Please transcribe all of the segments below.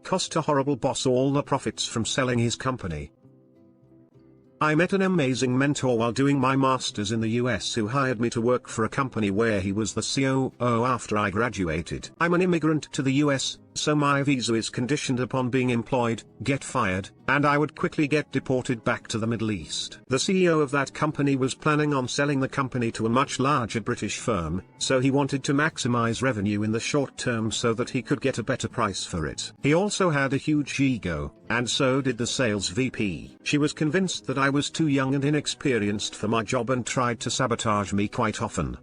cost a horrible boss all the profits from selling his company. I met an amazing mentor while doing my master's in the US who hired me to work for a company where he was the COO after I graduated. I'm an immigrant to the US, so my visa is conditioned upon being employed, get fired, and I would quickly get deported back to the Middle East. The CEO of that company was planning on selling the company to a much larger British firm, so he wanted to maximize revenue in the short term so that he could get a better price for it. He also had a huge ego, and so did the sales VP. She was convinced that I was too young and inexperienced for my job and tried to sabotage me quite often.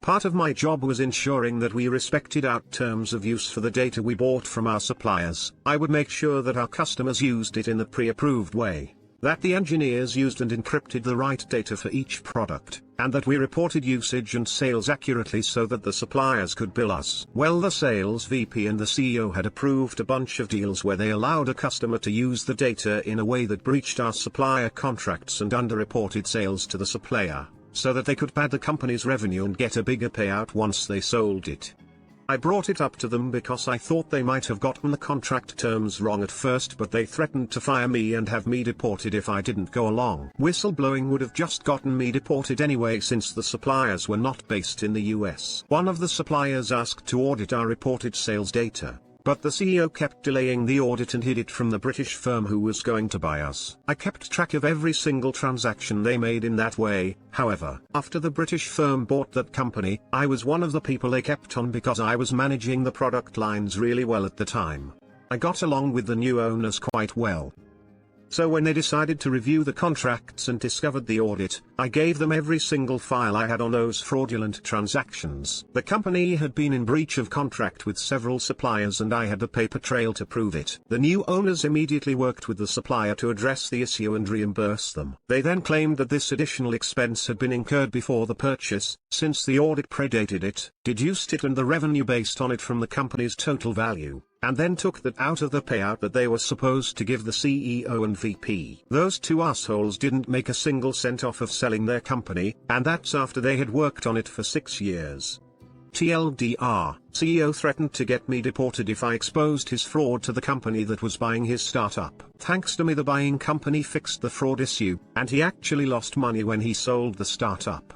Part of my job was ensuring that we respected our terms of use for the data we bought from our suppliers. I would make sure that our customers used it in the pre-approved way, that the engineers used and encrypted the right data for each product, and that we reported usage and sales accurately so that the suppliers could bill us. Well, the sales VP and the CEO had approved a bunch of deals where they allowed a customer to use the data in a way that breached our supplier contracts and underreported sales to the supplier, so that they could pad the company's revenue and get a bigger payout once they sold it. I brought it up to them because I thought they might have gotten the contract terms wrong at first, but they threatened to fire me and have me deported if I didn't go along. Whistleblowing would have just gotten me deported anyway since the suppliers were not based in the US. One of the suppliers asked to audit our reported sales data, but the CEO kept delaying the audit and hid it from the British firm who was going to buy us. I kept track of every single transaction they made in that way. However, after the British firm bought that company, I was one of the people they kept on because I was managing the product lines really well at the time. I got along with the new owners quite well. So when they decided to review the contracts and discovered the audit, I gave them every single file I had on those fraudulent transactions. The company had been in breach of contract with several suppliers and I had a paper trail to prove it. The new owners immediately worked with the supplier to address the issue and reimburse them. They then claimed that this additional expense had been incurred before the purchase, since the audit predated it, deduced it and the revenue based on it from the company's total value, and then took that out of the payout that they were supposed to give the CEO and VP. Those two assholes didn't make a single cent off of selling their company, and that's after they had worked on it for 6 years. TLDR, CEO threatened to get me deported if I exposed his fraud to the company that was buying his startup. Thanks to me, the buying company fixed the fraud issue, and he actually lost money when he sold the startup.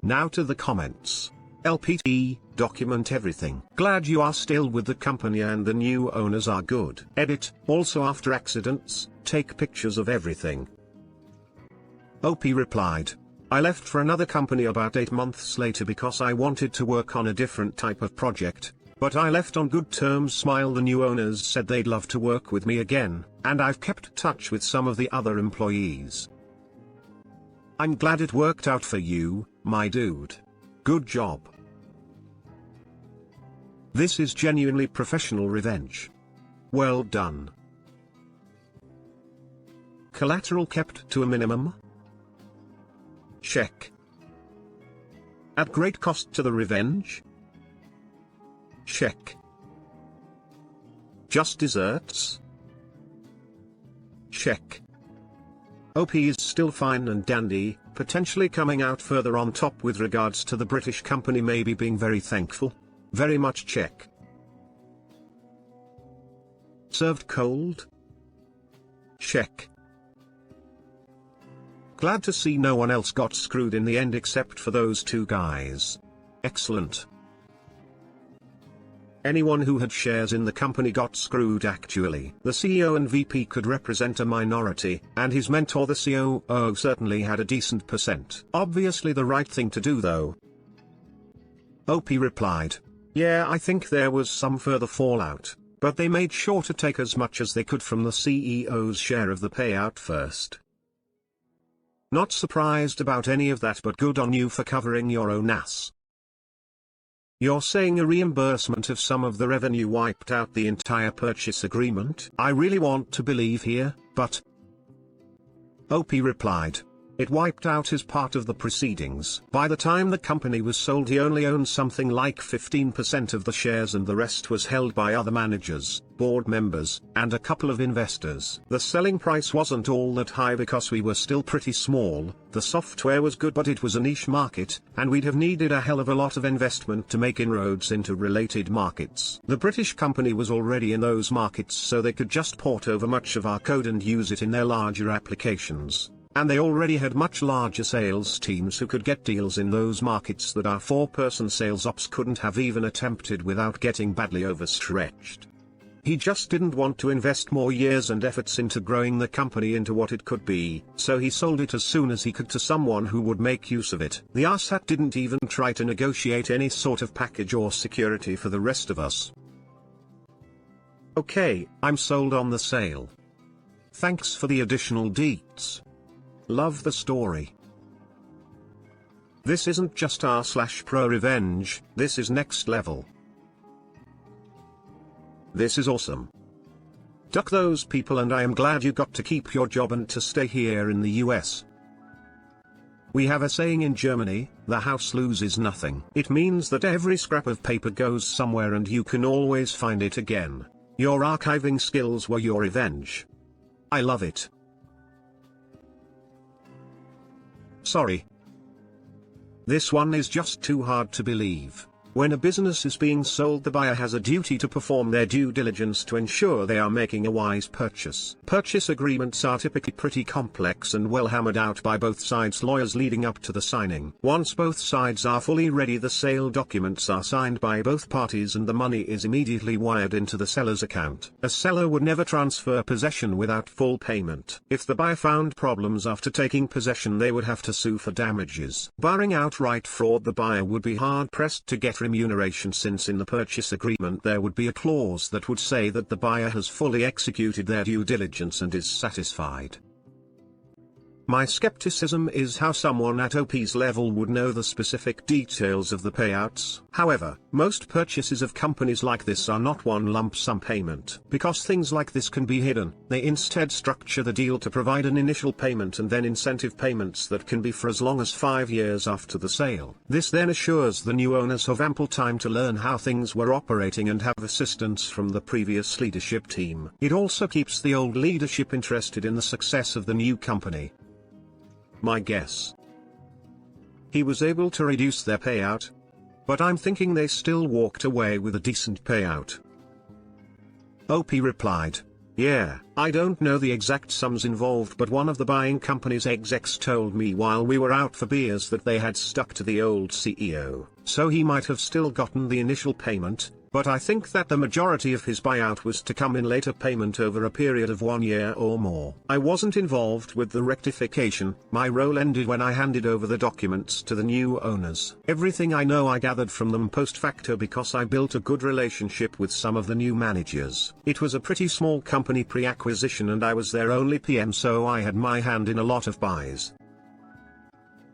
Now to the comments. LPT, document everything. Glad you are still with the company and the new owners are good. Edit, also after accidents, take pictures of everything. OP replied, I left for another company about 8 months later because I wanted to work on a different type of project, but I left on good terms. Smile. The new owners said they'd love to work with me again, and I've kept touch with some of the other employees. I'm glad it worked out for you, my dude. Good job. This is genuinely professional revenge. Well done. Collateral kept to a minimum? Check. At great cost to the revenge? Check. Just desserts? Check. OP is still fine and dandy, potentially coming out further on top with regards to the British company maybe being very thankful. Very much check. Served cold? Check. Glad to see no one else got screwed in the end except for those two guys. Excellent. Anyone who had shares in the company got screwed actually. The CEO and VP could represent a minority, and his mentor the COO certainly had a decent percent. Obviously the right thing to do though. OP replied, yeah, I think there was some further fallout, but they made sure to take as much as they could from the CEO's share of the payout first. Not surprised about any of that, but good on you for covering your own ass. You're saying a reimbursement of some of the revenue wiped out the entire purchase agreement? I really want to believe here, but... OP replied, It wiped out his part of the proceedings. By the time the company was sold, he only owned something like 15% of the shares, and the rest was held by other managers, board members, and a couple of investors. The selling price wasn't all that high because we were still pretty small. The software was good, but it was a niche market, and we'd have needed a hell of a lot of investment to make inroads into related markets. The British company was already in those markets, so they could just port over much of our code and use it in their larger applications. And they already had much larger sales teams who could get deals in those markets that our 4-person sales ops couldn't have even attempted without getting badly overstretched. He just didn't want to invest more years and efforts into growing the company into what it could be, so he sold it as soon as he could to someone who would make use of it. The arsehole didn't even try to negotiate any sort of package or security for the rest of us. Okay, I'm sold on the sale. Thanks for the additional deets. Love the story. This isn't just r/ProRevenge, this is next level. This is awesome. Duck those people, and I am glad you got to keep your job and to stay here in the US. We have a saying in Germany, the house loses nothing. It means that every scrap of paper goes somewhere and you can always find it again. Your archiving skills were your revenge. I love it. Sorry. This one is just too hard to believe. When a business is being sold, the buyer has a duty to perform their due diligence to ensure they are making a wise purchase. Purchase agreements are typically pretty complex and well hammered out by both sides' lawyers leading up to the signing. Once both sides are fully ready, the sale documents are signed by both parties and the money is immediately wired into the seller's account. A seller would never transfer possession without full payment. If the buyer found problems after taking possession, they would have to sue for damages. Barring outright fraud, the buyer would be hard-pressed to get remuneration, since in the purchase agreement there would be a clause that would say that the buyer has fully executed their due diligence and is satisfied. My skepticism is how someone at OP's level would know the specific details of the payouts. However, most purchases of companies like this are not one lump sum payment. Because things like this can be hidden, they instead structure the deal to provide an initial payment and then incentive payments that can be for as long as 5 years after the sale. This then assures the new owners of ample time to learn how things were operating and have assistance from the previous leadership team. It also keeps the old leadership interested in the success of the new company. My guess. He was able to reduce their payout. But I'm thinking they still walked away with a decent payout. OP replied, "Yeah, I don't know the exact sums involved, but one of the buying company's execs told me while we were out for beers that they had stuck to the old CEO. So he might have still gotten the initial payment, but I think that the majority of his buyout was to come in later payment over a period of 1 year or more. I wasn't involved with the rectification. My role ended when I handed over the documents to the new owners. Everything I know I gathered from them post facto because I built a good relationship with some of the new managers. It was a pretty small company pre-acquisition and I was their only PM, so I had my hand in a lot of buys.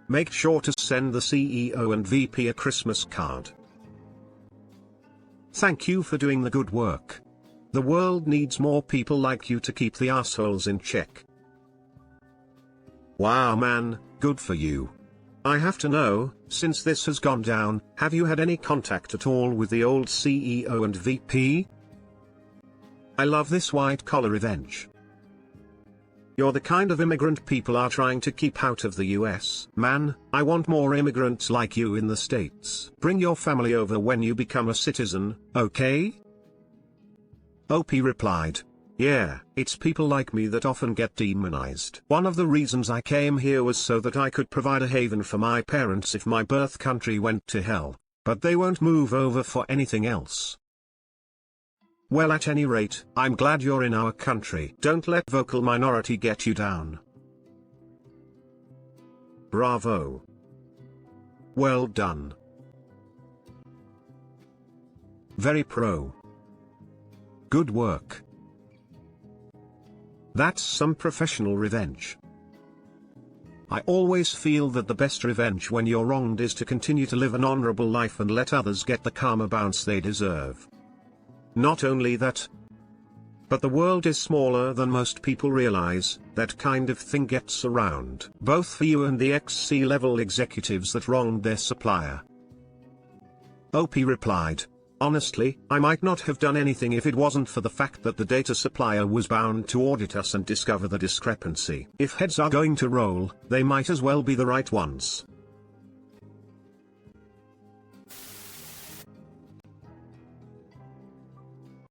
Make sure to send the CEO and VP a Christmas card. Thank you for doing the good work. The world needs more people like you to keep the assholes in check." Wow man, good for you. I have to know, since this has gone down, have you had any contact at all with the old CEO and VP? I love this white collar revenge. You're the kind of immigrant people are trying to keep out of the US. Man, I want more immigrants like you in the States. Bring your family over when you become a citizen, okay? OP replied, "Yeah, it's people like me that often get demonized. One of the reasons I came here was so that I could provide a haven for my parents if my birth country went to hell, but they won't move over for anything else. Well, at any rate, I'm glad you're in our country. Don't let vocal minority get you down." Bravo. Well done. Very pro. Good work. That's some professional revenge. I always feel that the best revenge when you're wronged is to continue to live an honorable life and let others get the karma bounce they deserve. Not only that, But the world is smaller than most people realize. That kind of thing gets around. Both for you and the ex-C-level executives that wronged their supplier. OP replied, "Honestly, I might not have done anything if it wasn't for the fact that the data supplier was bound to audit us and discover the discrepancy. If heads are going to roll, they might as well be the right ones."